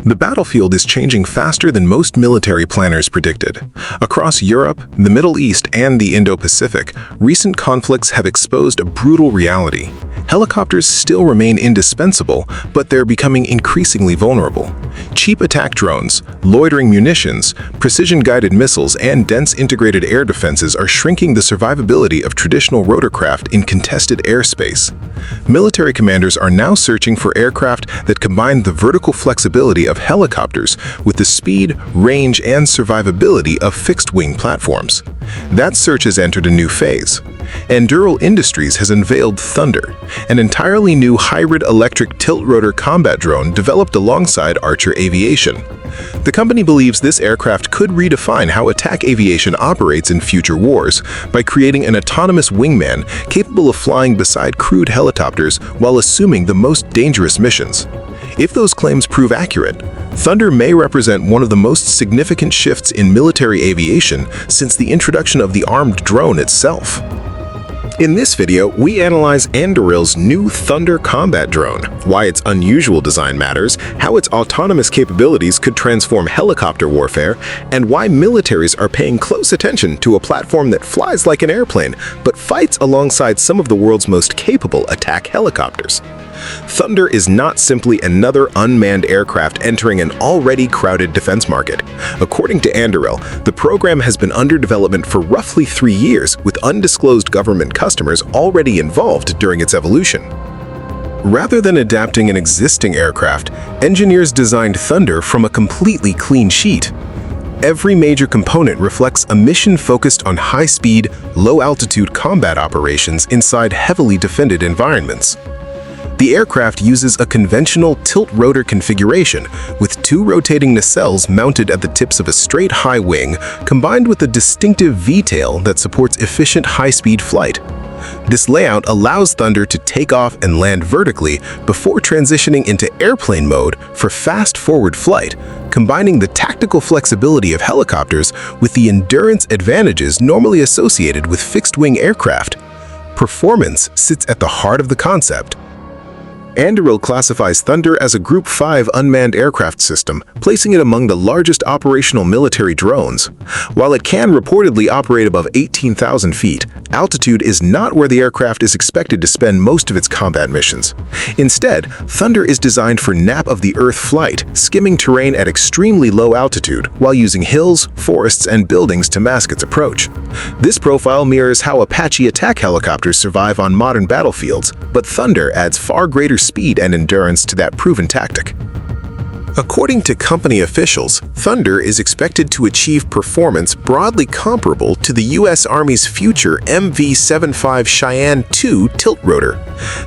The battlefield is changing faster than most military planners predicted. Across Europe, the Middle East, and the Indo-Pacific, recent conflicts have exposed a brutal reality. Helicopters still remain indispensable, but they're becoming increasingly vulnerable. Cheap attack drones, loitering munitions, precision-guided missiles, and dense integrated air defenses are shrinking the survivability of traditional rotorcraft in contested airspace. Military commanders are now searching for aircraft that combine the vertical flexibility of helicopters with the speed, range, and survivability of fixed-wing platforms. That search has entered a new phase. Anduril Industries has unveiled Thunder, an entirely new hybrid electric tiltrotor combat drone developed alongside Archer Aviation. The company believes this aircraft could redefine how attack aviation operates in future wars by creating an autonomous wingman capable of flying beside crewed helicopters while assuming the most dangerous missions. If those claims prove accurate, Thunder may represent one of the most significant shifts in military aviation since the introduction of the armed drone itself. In this video, we analyze Anduril's new Thunder combat drone, why its unusual design matters, how its autonomous capabilities could transform helicopter warfare, and why militaries are paying close attention to a platform that flies like an airplane but fights alongside some of the world's most capable attack helicopters. Thunder is not simply another unmanned aircraft entering an already crowded defense market. According to Anduril, the program has been under development for roughly 3 years, with undisclosed government customers already involved during its evolution. Rather than adapting an existing aircraft, engineers designed Thunder from a completely clean sheet. Every major component reflects a mission focused on high-speed, low-altitude combat operations inside heavily defended environments. The aircraft uses a conventional tilt-rotor configuration with 2 rotating nacelles mounted at the tips of a straight high wing, combined with a distinctive V-tail that supports efficient high-speed flight. This layout allows Thunder to take off and land vertically before transitioning into airplane mode for fast forward flight, combining the tactical flexibility of helicopters with the endurance advantages normally associated with fixed-wing aircraft. Performance sits at the heart of the concept. Anduril classifies Thunder as a Group 5 unmanned aircraft system, placing it among the largest operational military drones. While it can reportedly operate above 18,000 feet, altitude is not where the aircraft is expected to spend most of its combat missions. Instead, Thunder is designed for nap-of-the-earth flight, skimming terrain at extremely low altitude while using hills, forests, and buildings to mask its approach. This profile mirrors how Apache attack helicopters survive on modern battlefields, but Thunder adds far greater speed and endurance to that proven tactic. According to company officials, Thunder is expected to achieve performance broadly comparable to the U.S. Army's future MV-75 Cheyenne II tiltrotor.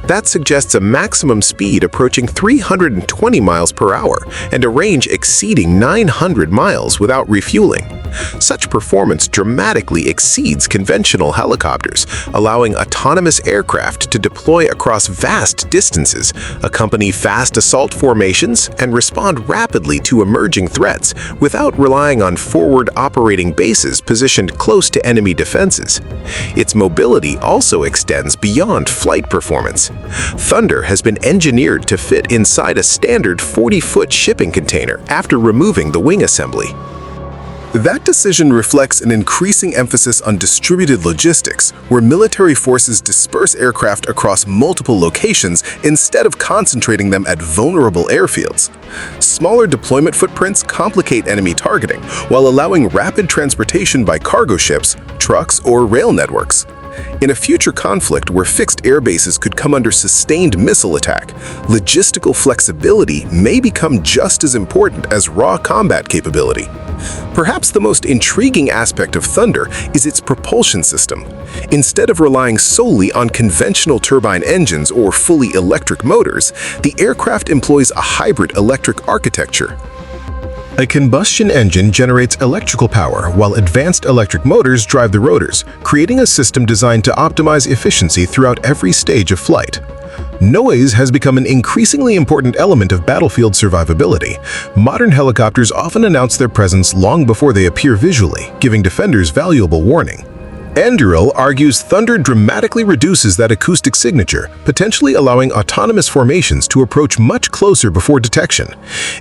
That suggests a maximum speed approaching 320 miles per hour and a range exceeding 900 miles without refueling. Such performance dramatically exceeds conventional helicopters, allowing autonomous aircraft to deploy across vast distances, accompany fast assault formations, and respond rapidly to emerging threats without relying on forward operating bases positioned close to enemy defenses. Its mobility also extends beyond flight performance. Thunder has been engineered to fit inside a standard 40-foot shipping container after removing the wing assembly. That decision reflects an increasing emphasis on distributed logistics, where military forces disperse aircraft across multiple locations instead of concentrating them at vulnerable airfields. Smaller deployment footprints complicate enemy targeting, while allowing rapid transportation by cargo ships, trucks, or rail networks. In a future conflict where fixed air bases could come under sustained missile attack, logistical flexibility may become just as important as raw combat capability. Perhaps the most intriguing aspect of Thunder is its propulsion system. Instead of relying solely on conventional turbine engines or fully electric motors, the aircraft employs a hybrid electric architecture. A combustion engine generates electrical power, while advanced electric motors drive the rotors, creating a system designed to optimize efficiency throughout every stage of flight. Noise has become an increasingly important element of battlefield survivability. Modern helicopters often announce their presence long before they appear visually, giving defenders valuable warning. Anduril argues Thunder dramatically reduces that acoustic signature, potentially allowing autonomous formations to approach much closer before detection.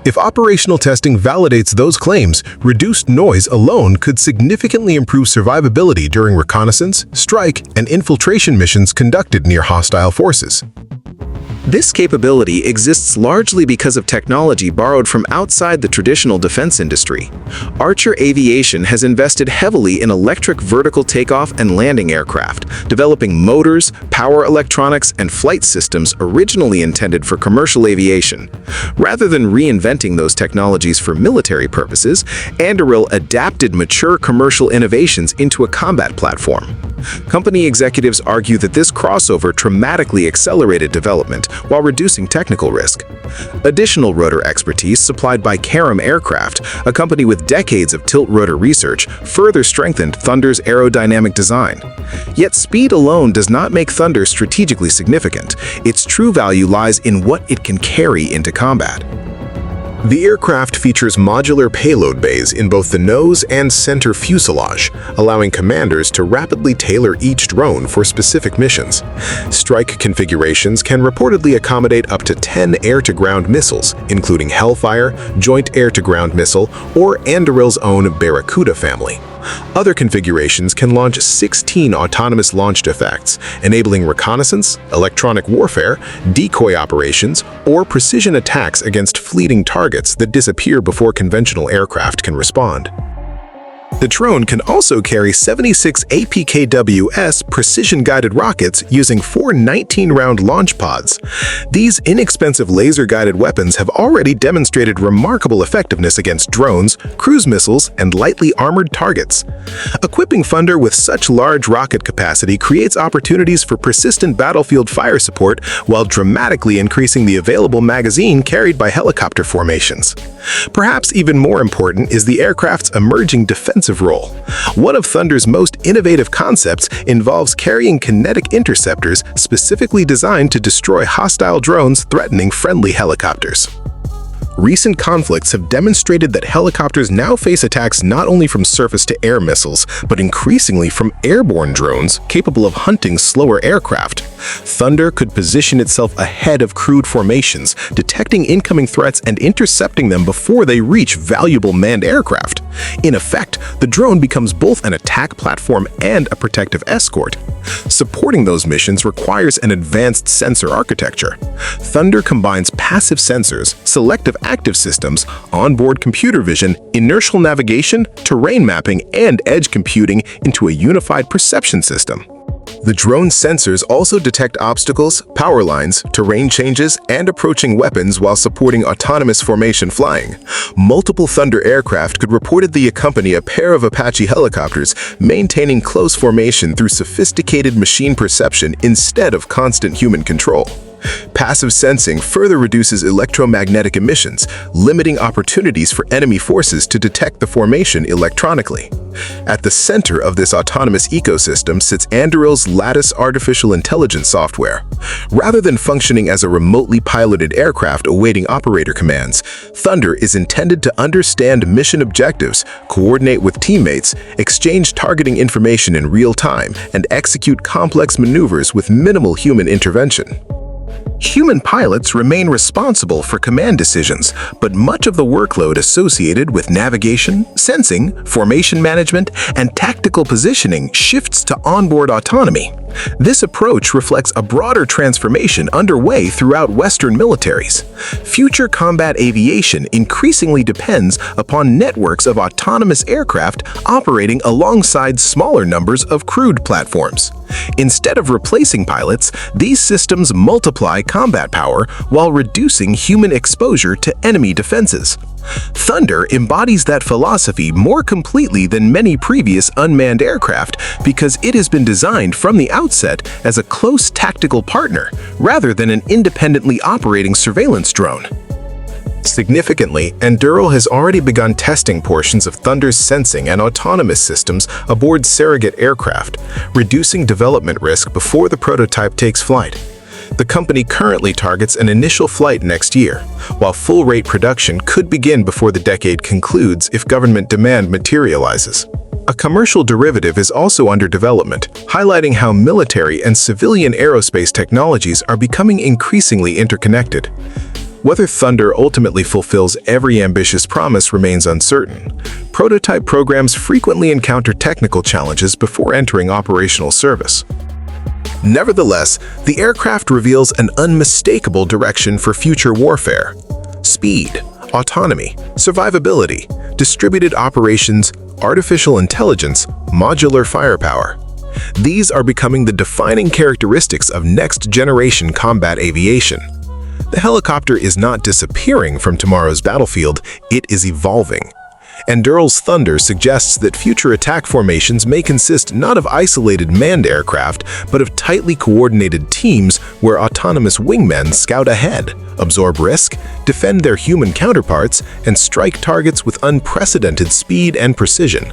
If operational testing validates those claims, reduced noise alone could significantly improve survivability during reconnaissance, strike, and infiltration missions conducted near hostile forces. This capability exists largely because of technology borrowed from outside the traditional defense industry. Archer Aviation has invested heavily in electric vertical takeoff and landing aircraft, developing motors, power electronics, and flight systems originally intended for commercial aviation. Rather than reinventing those technologies for military purposes, Anduril adapted mature commercial innovations into a combat platform. Company executives argue that this crossover dramatically accelerated development while reducing technical risk. Additional rotor expertise supplied by Karam Aircraft, a company with decades of tiltrotor research, further strengthened Thunder's aerodynamic design. Yet speed alone does not make Thunder strategically significant. Its true value lies in what it can carry into combat. The aircraft features modular payload bays in both the nose and center fuselage, allowing commanders to rapidly tailor each drone for specific missions. Strike configurations can reportedly accommodate up to 10 air-to-ground missiles, including Hellfire, Joint Air-to-Ground Missile, or Anduril's own Barracuda family. Other configurations can launch 16 autonomous launch effects, enabling reconnaissance, electronic warfare, decoy operations, or precision attacks against fleeting targets that disappear before conventional aircraft can respond. The drone can also carry 76 APKWS precision-guided rockets using 4 19-round launch pods. These inexpensive laser-guided weapons have already demonstrated remarkable effectiveness against drones, cruise missiles, and lightly armored targets. Equipping Thunder with such large rocket capacity creates opportunities for persistent battlefield fire support while dramatically increasing the available magazine carried by helicopter formations. Perhaps even more important is the aircraft's emerging defensive role. One of Thunder's most innovative concepts involves carrying kinetic interceptors specifically designed to destroy hostile drones threatening friendly helicopters. Recent conflicts have demonstrated that helicopters now face attacks not only from surface-to-air missiles, but increasingly from airborne drones capable of hunting slower aircraft. Thunder could position itself ahead of crewed formations, detecting incoming threats and intercepting them before they reach valuable manned aircraft. In effect, the drone becomes both an attack platform and a protective escort. Supporting those missions requires an advanced sensor architecture. Thunder combines passive sensors, selective active systems, onboard computer vision, inertial navigation, terrain mapping, and edge computing into a unified perception system. The drone's sensors also detect obstacles, power lines, terrain changes, and approaching weapons while supporting autonomous formation flying. Multiple Thunder aircraft could reportedly accompany a pair of Apache helicopters, maintaining close formation through sophisticated machine perception instead of constant human control. Passive sensing further reduces electromagnetic emissions, limiting opportunities for enemy forces to detect the formation electronically. At the center of this autonomous ecosystem sits Anduril's Lattice artificial intelligence software. Rather than functioning as a remotely piloted aircraft awaiting operator commands, Thunder is intended to understand mission objectives, coordinate with teammates, exchange targeting information in real time, and execute complex maneuvers with minimal human intervention. Human pilots remain responsible for command decisions, but much of the workload associated with navigation, sensing, formation management, and tactical positioning shifts to onboard autonomy. This approach reflects a broader transformation underway throughout Western militaries. Future combat aviation increasingly depends upon networks of autonomous aircraft operating alongside smaller numbers of crewed platforms. Instead of replacing pilots, these systems multiply combat power while reducing human exposure to enemy defenses. Thunder embodies that philosophy more completely than many previous unmanned aircraft because it has been designed from the outset as a close tactical partner rather than an independently operating surveillance drone. Significantly, Anduril has already begun testing portions of Thunder's sensing and autonomous systems aboard surrogate aircraft, reducing development risk before the prototype takes flight. The company currently targets an initial flight next year, while full-rate production could begin before the decade concludes if government demand materializes. A commercial derivative is also under development, highlighting how military and civilian aerospace technologies are becoming increasingly interconnected. Whether Thunder ultimately fulfills every ambitious promise remains uncertain. Prototype programs frequently encounter technical challenges before entering operational service. Nevertheless, the aircraft reveals an unmistakable direction for future warfare. Speed, autonomy, survivability, distributed operations, artificial intelligence, modular firepower. These are becoming the defining characteristics of next-generation combat aviation. The helicopter is not disappearing from tomorrow's battlefield, it is evolving. Anduril's Thunder suggests that future attack formations may consist not of isolated manned aircraft, but of tightly coordinated teams where autonomous wingmen scout ahead, absorb risk, defend their human counterparts, and strike targets with unprecedented speed and precision.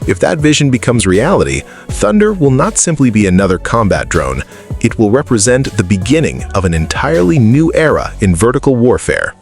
If that vision becomes reality, Thunder will not simply be another combat drone, it will represent the beginning of an entirely new era in vertical warfare.